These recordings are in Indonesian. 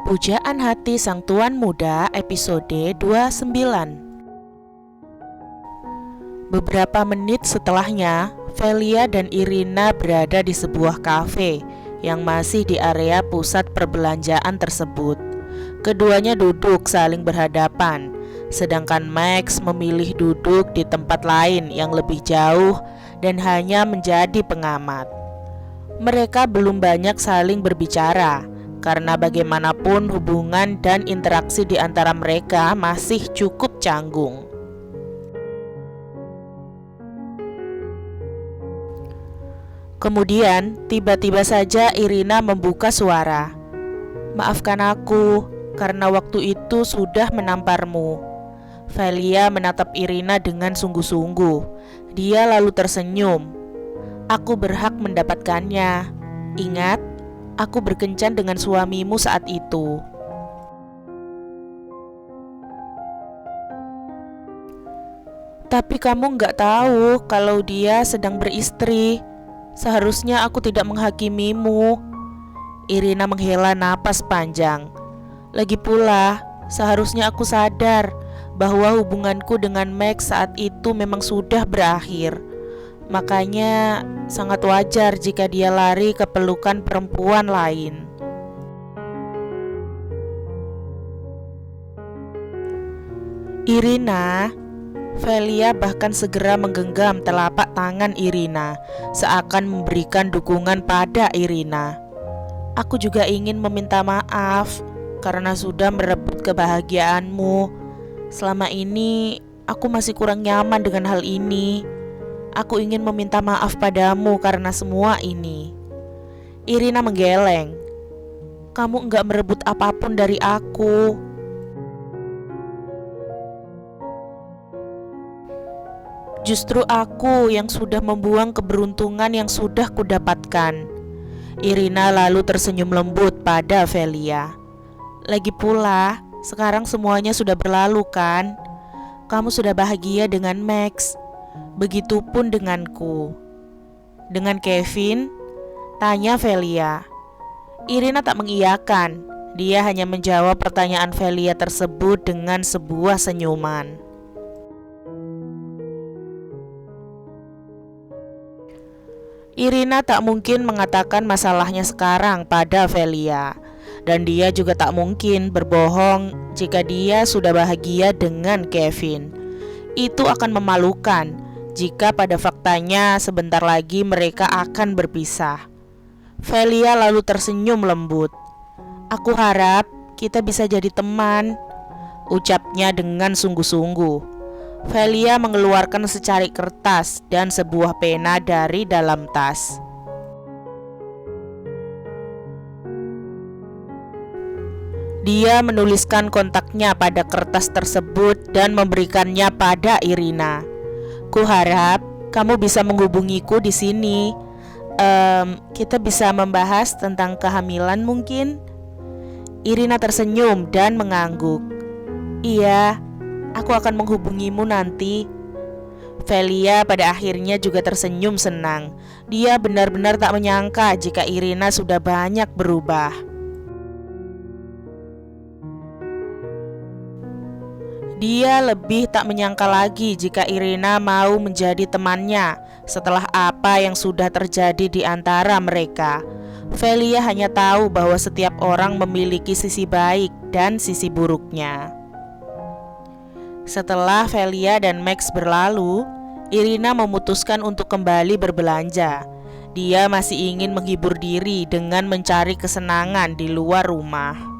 Pujaan Hati Sang Tuan Muda episode 29. Beberapa menit setelahnya, Velia dan Irina berada di sebuah kafe yang masih di area pusat perbelanjaan tersebut. Keduanya duduk saling berhadapan, sedangkan Max memilih duduk di tempat lain yang lebih jauh dan hanya menjadi pengamat. Mereka belum banyak saling berbicara, karena bagaimanapun hubungan dan interaksi di antara mereka masih cukup canggung. Kemudian, tiba-tiba saja Irina membuka suara. "Maafkan aku, karena waktu itu sudah menamparmu." Velia menatap Irina dengan sungguh-sungguh. Dia lalu tersenyum. "Aku berhak mendapatkannya. Ingat, aku berkencan dengan suamimu saat itu." "Tapi kamu nggak tahu kalau dia sedang beristri. Seharusnya aku tidak menghakimimu." Irina menghela napas panjang. "Lagi pula, seharusnya aku sadar bahwa hubunganku dengan Max saat itu memang sudah berakhir. Makanya sangat wajar jika dia lari ke pelukan perempuan lain." "Irina," Velia bahkan segera menggenggam telapak tangan Irina, seakan memberikan dukungan pada Irina. "Aku juga ingin meminta maaf karena sudah merebut kebahagiaanmu. Selama ini aku masih kurang nyaman dengan hal ini. Aku ingin meminta maaf padamu karena semua ini." Irina menggeleng. "Kamu enggak merebut apapun dari aku." "Justru aku yang sudah membuang keberuntungan yang sudah kudapatkan." Irina lalu tersenyum lembut pada Velia. "Lagi pula, sekarang semuanya sudah berlalu kan? Kamu sudah bahagia dengan Max. Begitupun denganku." "Dengan Kevin?" tanya Velia. Irina tak mengiyakan. Dia hanya menjawab pertanyaan Velia tersebut dengan sebuah senyuman. Irina tak mungkin mengatakan masalahnya sekarang pada Velia, dan dia juga tak mungkin berbohong jika dia sudah bahagia dengan Kevin. Itu akan memalukan jika pada faktanya sebentar lagi mereka akan berpisah. Velia lalu tersenyum lembut. "Aku harap kita bisa jadi teman," ucapnya dengan sungguh-sungguh. Velia mengeluarkan secari kertas dan sebuah pena dari dalam tas. Dia menuliskan kontaknya pada kertas tersebut dan memberikannya pada Irina. "Kuharap kamu bisa menghubungiku di sini. Kita bisa membahas tentang kehamilan mungkin?" Irina tersenyum dan mengangguk. "Iya, aku akan menghubungimu nanti." Velia pada akhirnya juga tersenyum senang. Dia benar-benar tak menyangka jika Irina sudah banyak berubah. Dia lebih tak menyangka lagi jika Irina mau menjadi temannya setelah apa yang sudah terjadi di antara mereka. Velia hanya tahu bahwa setiap orang memiliki sisi baik dan sisi buruknya. Setelah Velia dan Max berlalu, Irina memutuskan untuk kembali berbelanja. Dia masih ingin menghibur diri dengan mencari kesenangan di luar rumah.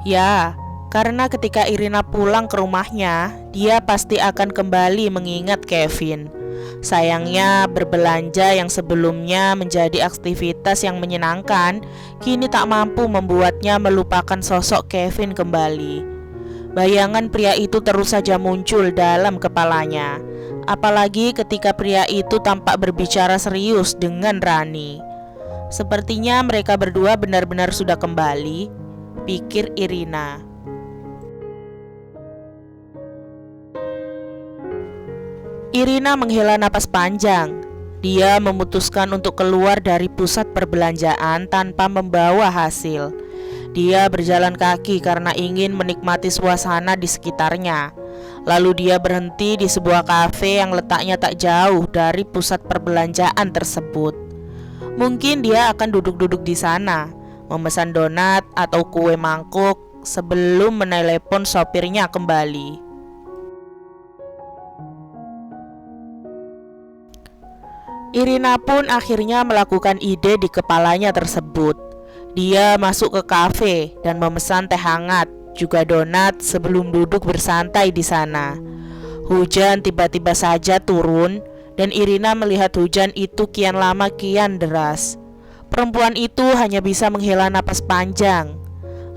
Ya, karena ketika Irina pulang ke rumahnya, dia pasti akan kembali mengingat Kevin. Sayangnya, berbelanja yang sebelumnya menjadi aktivitas yang menyenangkan, kini tak mampu membuatnya melupakan sosok Kevin kembali. Bayangan pria itu terus saja muncul dalam kepalanya, apalagi ketika pria itu tampak berbicara serius dengan Rani. Sepertinya mereka berdua benar-benar sudah kembali, pikir Irina. Irina menghela napas panjang. Dia memutuskan untuk keluar dari pusat perbelanjaan tanpa membawa hasil. Dia berjalan kaki karena ingin menikmati suasana di sekitarnya. Lalu dia berhenti di sebuah kafe yang letaknya tak jauh dari pusat perbelanjaan tersebut. Mungkin dia akan duduk-duduk di sana, memesan donat atau kue mangkuk sebelum menelepon sopirnya kembali. Irina pun akhirnya melakukan ide di kepalanya tersebut. Dia masuk ke kafe dan memesan teh hangat, juga donat sebelum duduk bersantai di sana. Hujan tiba-tiba saja turun dan Irina melihat hujan itu kian lama kian deras. Perempuan itu hanya bisa menghela napas panjang.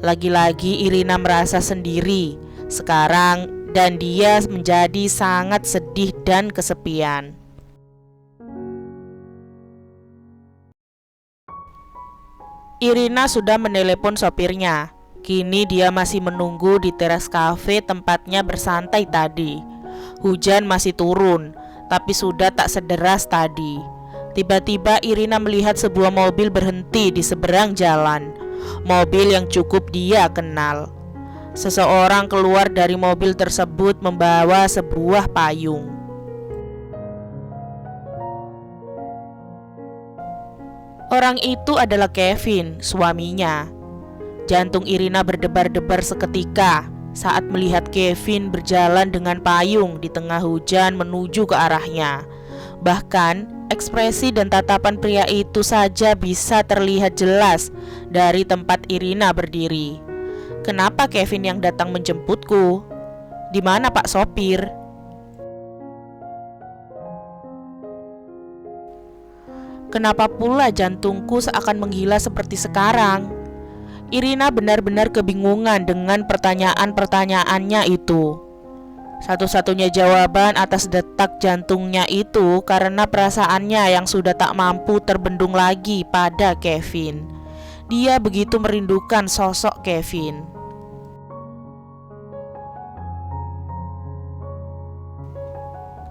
Lagi-lagi Irina merasa sendiri sekarang dan dia menjadi sangat sedih dan kesepian. Irina sudah menelepon sopirnya. Kini dia masih menunggu di teras kafe tempatnya bersantai tadi. Hujan masih turun, tapi sudah tak sederas tadi. Tiba-tiba Irina melihat sebuah mobil berhenti di seberang jalan. Mobil yang cukup dia kenal. Seseorang keluar dari mobil tersebut membawa sebuah payung. Orang itu adalah Kevin, suaminya. Jantung Irina berdebar-debar seketika saat melihat Kevin berjalan dengan payung di tengah hujan menuju ke arahnya. Bahkan, ekspresi dan tatapan pria itu saja bisa terlihat jelas dari tempat Irina berdiri. Kenapa Kevin yang datang menjemputku? Di mana Pak Sopir? Kenapa pula jantungku seakan menggila seperti sekarang? Irina benar-benar kebingungan dengan pertanyaan-pertanyaannya itu. Satu-satunya jawaban atas detak jantungnya itu karena perasaannya yang sudah tak mampu terbendung lagi pada Kevin. Dia begitu merindukan sosok Kevin.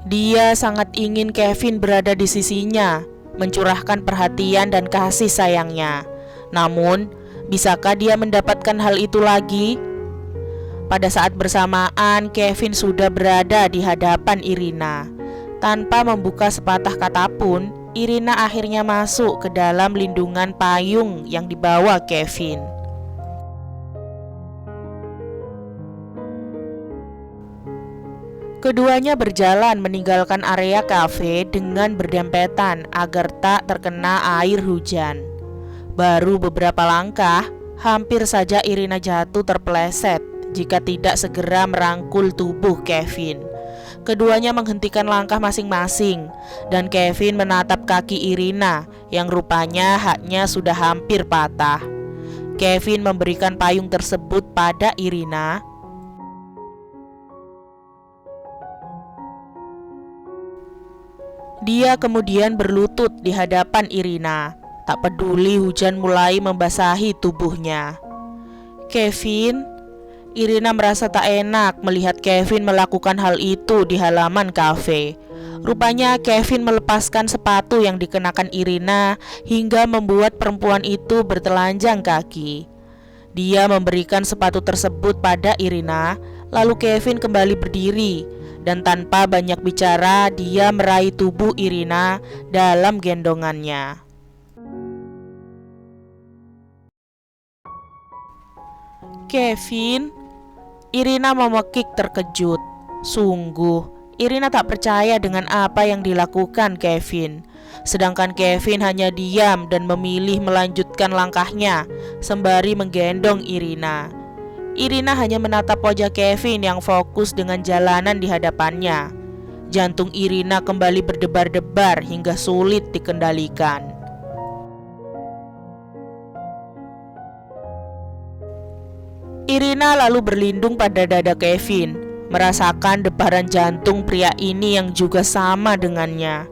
Dia sangat ingin Kevin berada di sisinya, mencurahkan perhatian dan kasih sayangnya. Namun, bisakah dia mendapatkan hal itu lagi? Pada saat bersamaan, Kevin sudah berada di hadapan Irina. Tanpa membuka sepatah kata pun, Irina akhirnya masuk ke dalam lindungan payung yang dibawa Kevin. Keduanya berjalan meninggalkan area kafe dengan berdempetan agar tak terkena air hujan. Baru beberapa langkah, hampir saja Irina jatuh terpeleset jika tidak segera merangkul tubuh Kevin. Keduanya menghentikan langkah masing-masing dan Kevin menatap kaki Irina yang rupanya haknya sudah hampir patah. Kevin memberikan payung tersebut pada Irina. Dia kemudian berlutut di hadapan Irina, tak peduli hujan mulai membasahi tubuhnya. Kevin, Irina merasa tak enak melihat Kevin melakukan hal itu di halaman kafe. Rupanya Kevin melepaskan sepatu yang dikenakan Irina hingga membuat perempuan itu bertelanjang kaki. Dia memberikan sepatu tersebut pada Irina, lalu Kevin kembali berdiri. Dan tanpa banyak bicara, dia meraih tubuh Irina dalam gendongannya. Kevin, Irina memekik terkejut. Sungguh, Irina tak percaya dengan apa yang dilakukan Kevin. Sedangkan Kevin hanya diam dan memilih melanjutkan langkahnya sembari menggendong Irina. Irina hanya menatap wajah Kevin yang fokus dengan jalanan di hadapannya. Jantung Irina kembali berdebar-debar hingga sulit dikendalikan. Irina lalu berlindung pada dada Kevin, merasakan debaran jantung pria ini yang juga sama dengannya.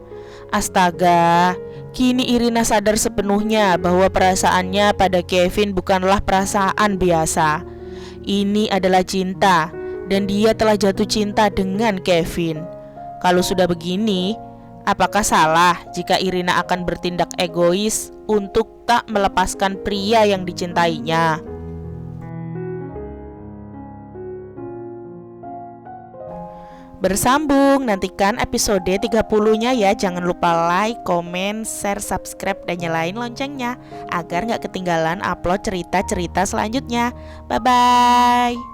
Astaga, kini Irina sadar sepenuhnya bahwa perasaannya pada Kevin bukanlah perasaan biasa. Ini adalah cinta, dan dia telah jatuh cinta dengan Kevin. Kalau sudah begini, Apakah salah jika Irina akan bertindak egois untuk tak melepaskan pria yang dicintainya? Bersambung, nantikan episode 30-nya ya. Jangan lupa like, komen, share, subscribe, dan nyalain loncengnya agar gak ketinggalan upload cerita-cerita selanjutnya. Bye-bye.